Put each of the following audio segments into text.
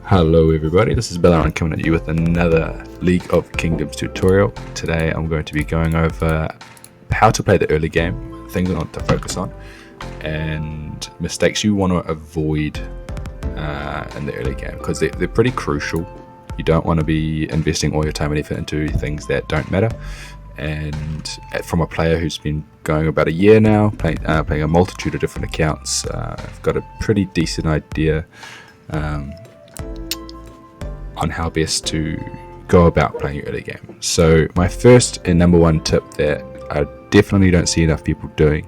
Hello everybody, this is Bellaron coming at you with another League of Kingdoms tutorial. Today I'm going to be going over how to play the early game, things I want to focus on, and mistakes you want to avoid in the early game, because they're pretty crucial. You don't want to be investing all your time and effort into things that don't matter. And from a player who's been going about a year now, playing a multitude of different accounts, I've got a pretty decent idea on how best to go about playing early game. So my first and number one tip that I definitely don't see enough people doing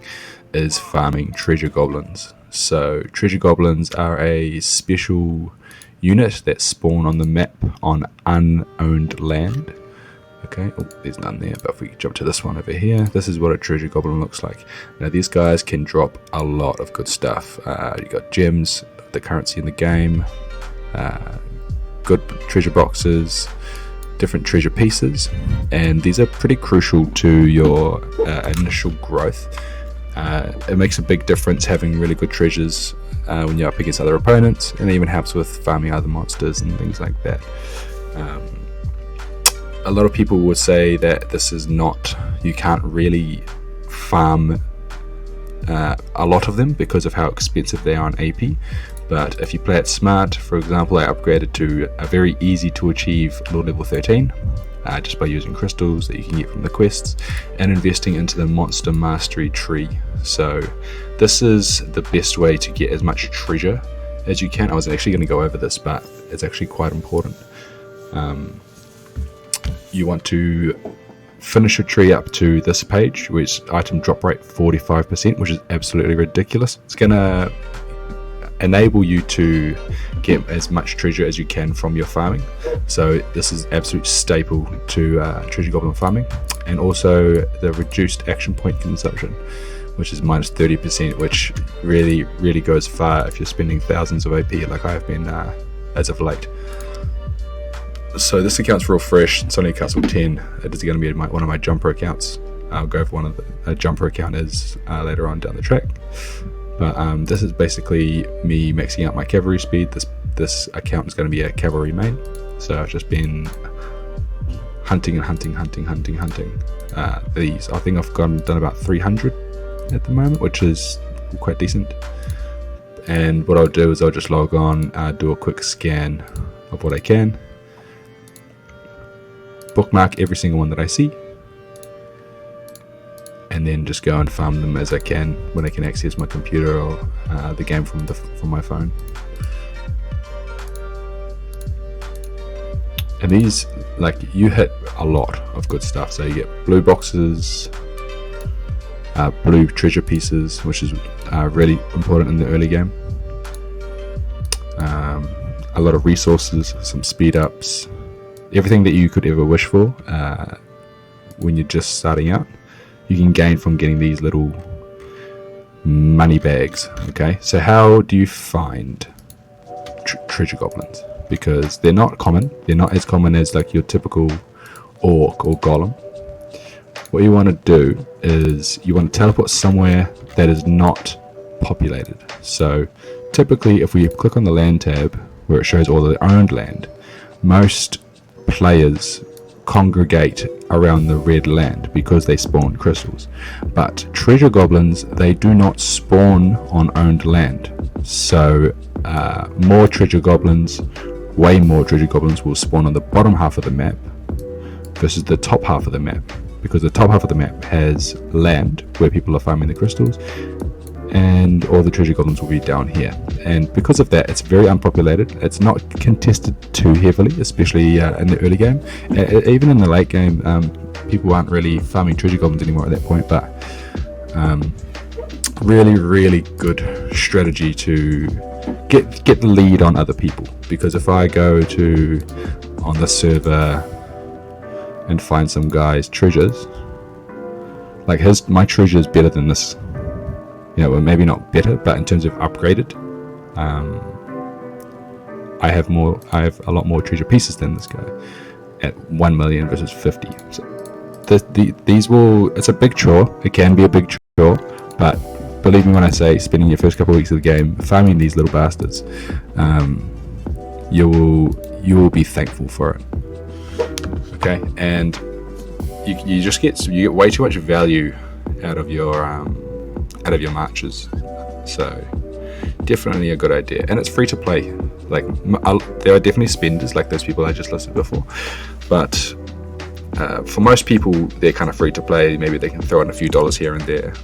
is farming treasure goblins. So treasure goblins are a special unit that spawn on the map on unowned land. Okay, oh, there's none there, but if we jump to this one over here, this is what a treasure goblin looks like. Now these guys can drop a lot of good stuff. You got gems, the currency in the game, good treasure boxes, different treasure pieces, and these are pretty crucial to your initial growth. It makes a big difference having really good treasures when you're up against other opponents, and it even helps with farming other monsters and things like that. A lot of people would say that this is not, you can't really farm a lot of them because of how expensive they are on AP. But if you play it smart, for example, I upgraded to a very easy to achieve Lord level 13 just by using crystals that you can get from the quests and investing into the monster mastery tree. So this is the best way to get as much treasure as you can. I was actually going to go over this, but it's actually quite important. You want to finish your tree up to this page, which item drop rate 45%, which is absolutely ridiculous. It's going to enable you to get as much treasure as you can from your farming. So this is absolute staple to treasure goblin farming. And also the reduced action point consumption, which is minus 30%, which really goes far if you're spending thousands of AP like I have been as of late. So this account's real fresh. It's only Castle 10. It is going to be one of my jumper accounts. I'll go for one of the jumper account is later on down the track. But this is basically me maxing out my cavalry speed. This account is going to be a cavalry main. So I've just been hunting and hunting these. I think I've done about 300 at the moment, which is quite decent. And what I'll do is I'll just log on, do a quick scan of what I can, bookmark every single one that I see, and then just go and farm them as I can when I can access my computer or the game from my phone. And these, like, you hit a lot of good stuff. So you get blue boxes, blue treasure pieces, which is really important in the early game. A lot of resources, some speed ups, everything that you could ever wish for when you're just starting out, you can gain from getting these little money bags. Okay, so how do you find treasure goblins? Because they're not common. They're not as common as like your typical orc or golem. What you want to do is you want to teleport somewhere that is not populated. So typically if we click on the land tab where it shows all the owned land, most players congregate around the red land because they spawn crystals. But treasure goblins, they do not spawn on owned land. So more treasure goblins, way more treasure goblins will spawn on the bottom half of the map versus the top half of the map, because the top half of the map has land where people are farming the crystals, and all the treasure goblins will be down here. And because of that, it's very unpopulated. It's not contested too heavily, especially in the early game. Even in the late game, people aren't really farming treasure goblins anymore at that point, but really good strategy to get the lead on other people. Because if I go on the server and find some guy's treasures, like my treasure is better than this. Well, maybe not better, but in terms of upgraded, I have a lot more treasure pieces than this guy at 1 million versus 50. So it's a big chore. It can be a big chore, but believe me when I say spending your first couple of weeks of the game farming these little bastards you will be thankful for it. Okay, and you get way too much value out of your marches. So definitely a good idea, and it's free to play. Like, there are definitely spenders like those people I just listed before, but for most people they're kind of free to play. Maybe they can throw in a few dollars here and there.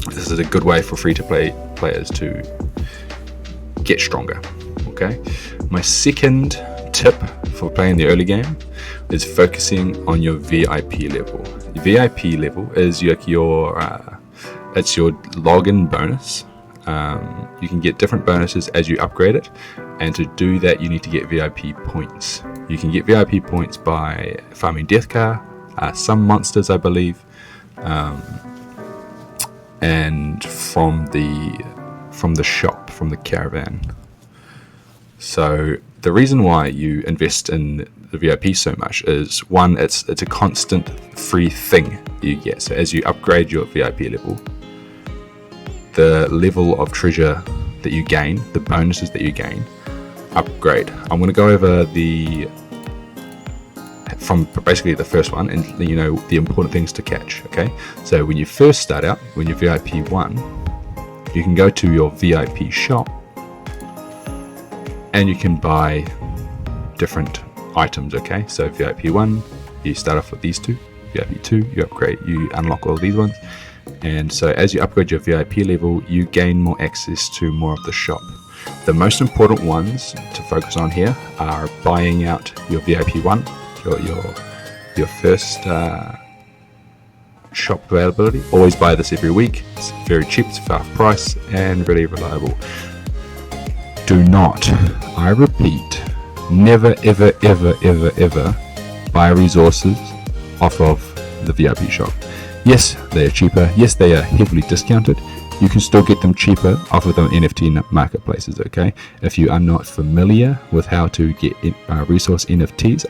This is a good way for free to play players to get stronger. Okay, my second tip for playing the early game is focusing on your VIP level. Your VIP level is it's your login bonus. You can get different bonuses as you upgrade it, and to do that you need to get VIP points. You can get VIP points by farming Deathcar, some monsters I believe, and from the shop, from the caravan. So the reason why you invest in the VIP so much is, one, it's a constant free thing you get. So as you upgrade your VIP level, the level of treasure that you gain, the bonuses that you gain, upgrade. I'm going to go over from basically the first one, and the important things to catch. Okay, so when you first start out, when you're VIP 1, you can go to your VIP shop and you can buy different items. Okay, so VIP 1, you start off with these two. VIP 2, you upgrade, you unlock all these ones. And so as you upgrade your VIP level, you gain more access to more of the shop. The most important ones to focus on here are buying out your VIP 1, your first shop availability. Always buy this every week. It's very cheap, it's half price, and really reliable. Do not, I repeat, never ever ever ever ever buy resources off of the VIP shop. Yes, they are cheaper. Yes, they are heavily discounted. You can still get them cheaper off of the NFT marketplaces. Okay, if you are not familiar with how to get resource NFTs,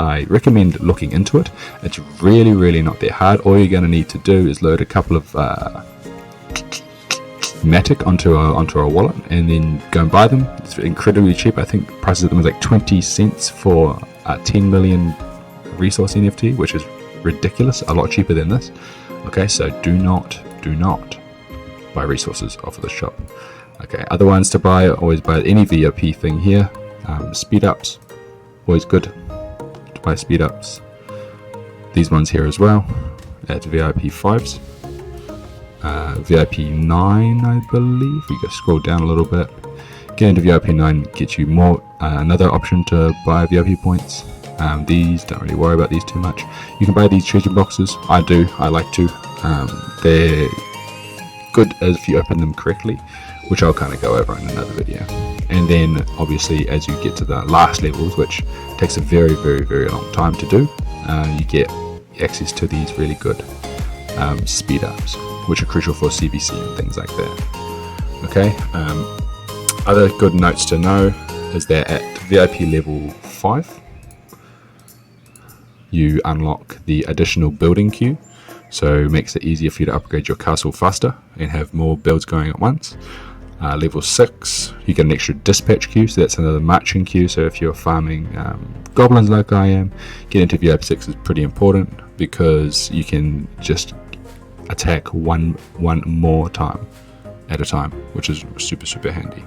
I recommend looking into it. It's really not that hard. All you're going to need to do is load a couple of Matic onto a wallet, and then go and buy them. It's incredibly cheap. I think the price of them is like 20 cents for 10 million resource NFT, which is ridiculous. A lot cheaper than this. Okay, so do not buy resources off of the shop. Okay, other ones to buy, always buy any VIP thing here. Speed ups, always good to buy speed ups. These ones here as well at VIP 5s. VIP 9, I believe. We go scroll down a little bit. Get into VIP 9 gets you more another option to buy VIP points. These, don't really worry about these too much. You can buy these treasure boxes. I like to. They're good if you open them correctly, which I'll kind of go over in another video. And then obviously as you get to the last levels, which takes a very long time to do, you get access to these really good speed ups, which are crucial for CBC and things like that. Okay, other good notes to know is that at VIP level 5 you unlock the additional building queue, so it makes it easier for you to upgrade your castle faster and have more builds going at once. Level 6 you get an extra dispatch queue, so that's another marching queue. So if you're farming goblins like I am, getting to VIP 6 is pretty important, because you can just attack one more time at a time, which is super handy.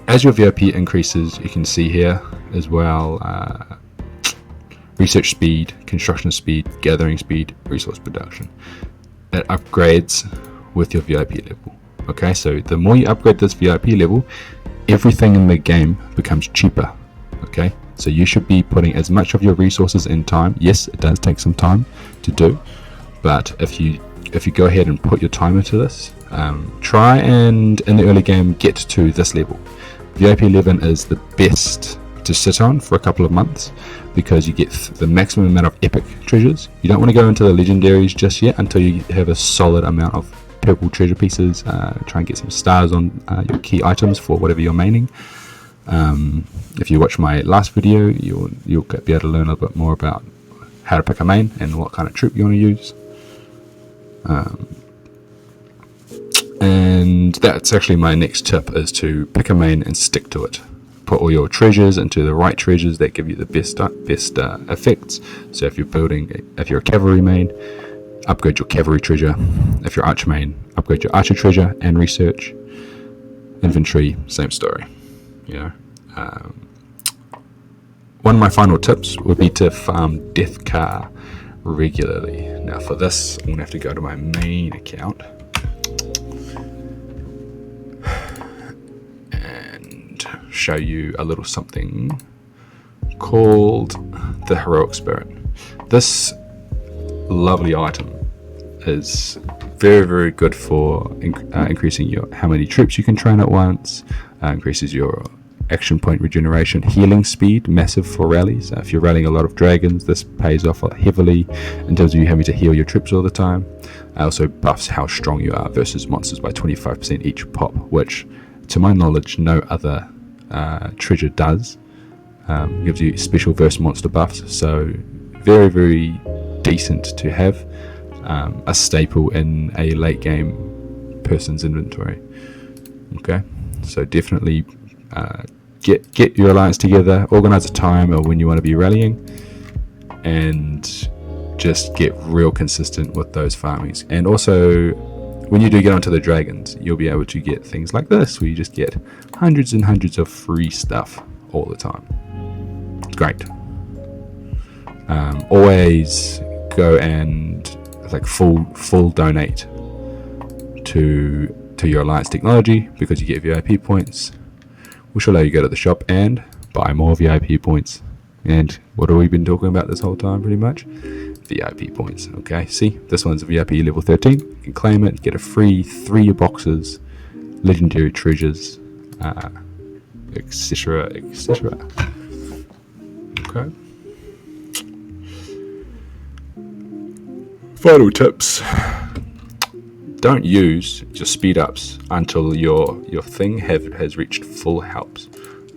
As your VIP increases, you can see here as well, research speed, construction speed, gathering speed, resource production. It upgrades with your VIP level. Okay, so the more you upgrade this VIP level, everything in the game becomes cheaper. Okay, so you should be putting as much of your resources in time. Yes, it does take some time to do, but if you go ahead and put your time into this, try and in the early game get to this level. VIP 11 is the best to sit on for a couple of months, because you get the maximum amount of epic treasures. You don't want to go into the legendaries just yet until you have a solid amount of purple treasure pieces. Try and get some stars on your key items for whatever you're maining. If you watch my last video, you'll be able to learn a little bit more about how to pick a main and what kind of troop you want to use. And that's actually my next tip, is to pick a main and stick to it. Put all your treasures into the right treasures that give you the best effects. So if you're a cavalry main, upgrade your cavalry treasure. If you're archer main, upgrade your archer treasure and research. Infantry, same story. One of my final tips would be to farm Deathcar regularly. Now for this, I'm going to have to go to my main account and show you a little something called the Heroic Spirit. This lovely item is very, very good for increasing how many troops you can train at once, increases your action point regeneration, healing speed, massive for rallies. If you're rallying a lot of dragons, this pays off heavily in terms of you having to heal your troops all the time. Also buffs how strong you are versus monsters by 25% each pop, which to my knowledge no other treasure does. Gives you special versus monster buffs, so very, very decent to have. A staple in a late game person's inventory. Okay, so definitely get your alliance together, organize a time or when you want to be rallying, and just get real consistent with those farmings. And also when you do get onto the dragons, you'll be able to get things like this, where you just get hundreds and hundreds of free stuff all the time. It's great. Always go and full donate to your alliance technology, because you get VIP points, which will allow you to go to the shop and buy more VIP points. And what have we been talking about this whole time? Pretty much VIP points. Okay, see, this one's a VIP level 13. You can claim it, get a free 3 boxes, legendary treasures, etc, etc. Okay, final tips: don't use your speed ups until your thing has reached full helps.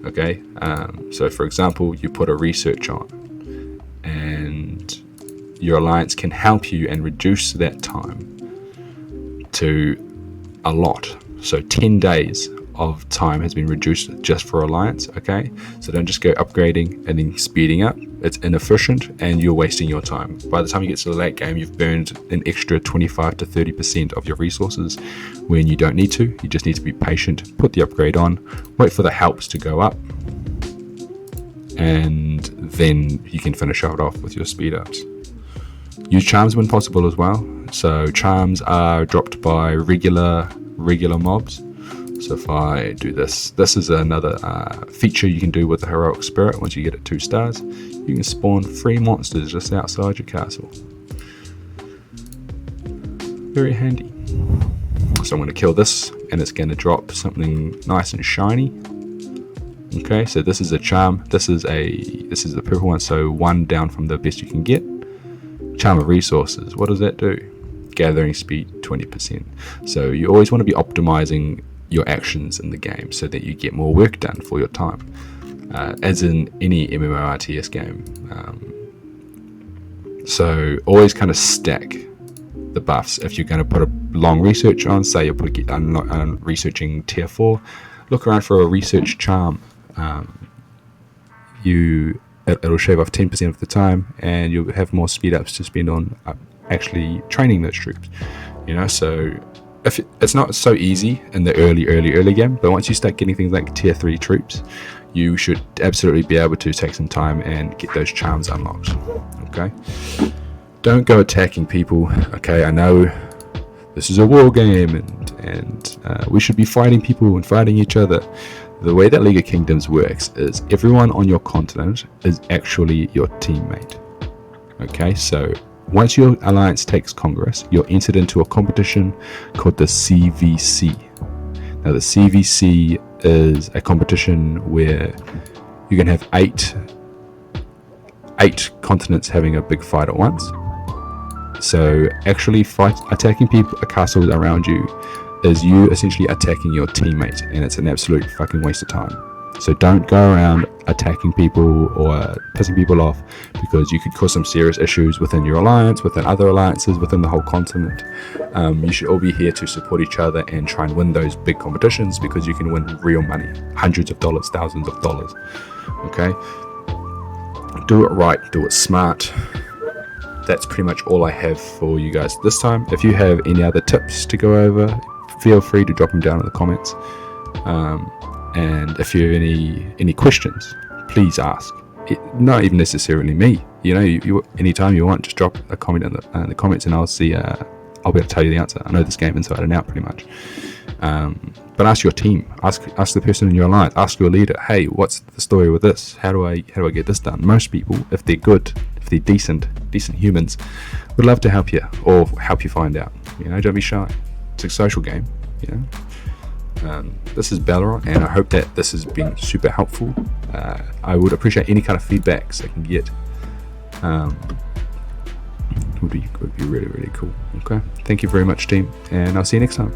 Okay, so for example, you put a research on, and your alliance can help you and reduce that time to a lot. So 10 days of time has been reduced just for alliance. Okay, so don't just go upgrading and then speeding up. It's inefficient and you're wasting your time. By the time you get to the late game, you've burned an extra 25 to 30% of your resources when you don't need to. You just need to be patient, put the upgrade on, wait for the helps to go up, and then you can finish it off with your speed ups. Use charms when possible as well. So charms are dropped by regular mobs. So if I do this is another feature you can do with the Heroic Spirit. Once you get it 2 stars, you can spawn free monsters just outside your castle. Very handy. So I'm going to kill this, and it's going to drop something nice and shiny. Okay, so this is a charm. This is the purple one, so 1 down from the best you can get. Charm of Resources, what does that do? Gathering speed 20%. So you always want to be optimizing your actions in the game so that you get more work done for your time, as in any MMORTS game. So always kind of stack the buffs. If you're going to put a long research on, say you're researching tier 4, look around for a research charm. It'll shave off 10% of the time, and you'll have more speed ups to spend on actually training those troops. So if it's not so easy in the early game, but once you start getting things like tier 3 troops, you should absolutely be able to take some time and get those charms unlocked. Okay, don't go attacking people. Okay, I know this is a war game, and we should be fighting people and fighting each other. The way that League of Kingdoms works is everyone on your continent is actually your teammate. Okay, so once your alliance takes Congress, you're entered into a competition called the CVC. Now the CVC is a competition where you can have eight continents having a big fight at once. So actually attacking castles around you is you essentially attacking your teammate, and it's an absolute fucking waste of time. So don't go around attacking people or pissing people off, because you could cause some serious issues within your alliance, within other alliances, within the whole continent. You should all be here to support each other and try and win those big competitions, because you can win real money, hundreds of dollars, thousands of dollars. Okay, do it right, do it smart. That's pretty much all I have for you guys this time. If you have any other tips to go over, feel free to drop them down in the comments. And if you have any questions, please ask. Not even necessarily me. You anytime you want, just drop a comment in the comments, and I'll see. I'll be able to tell you the answer. I know this game inside and out, pretty much. But ask your team. Ask the person in your alliance. Ask your leader. Hey, what's the story with this? How do I get this done? Most people, if they're good, if they're decent humans, would love to help you or help you find out. Don't be shy. It's a social game. This is Balrog, and I hope that this has been super helpful. I would appreciate any kind of feedbacks I can get. Would be really, really cool. Okay, thank you very much, team, and I'll see you next time.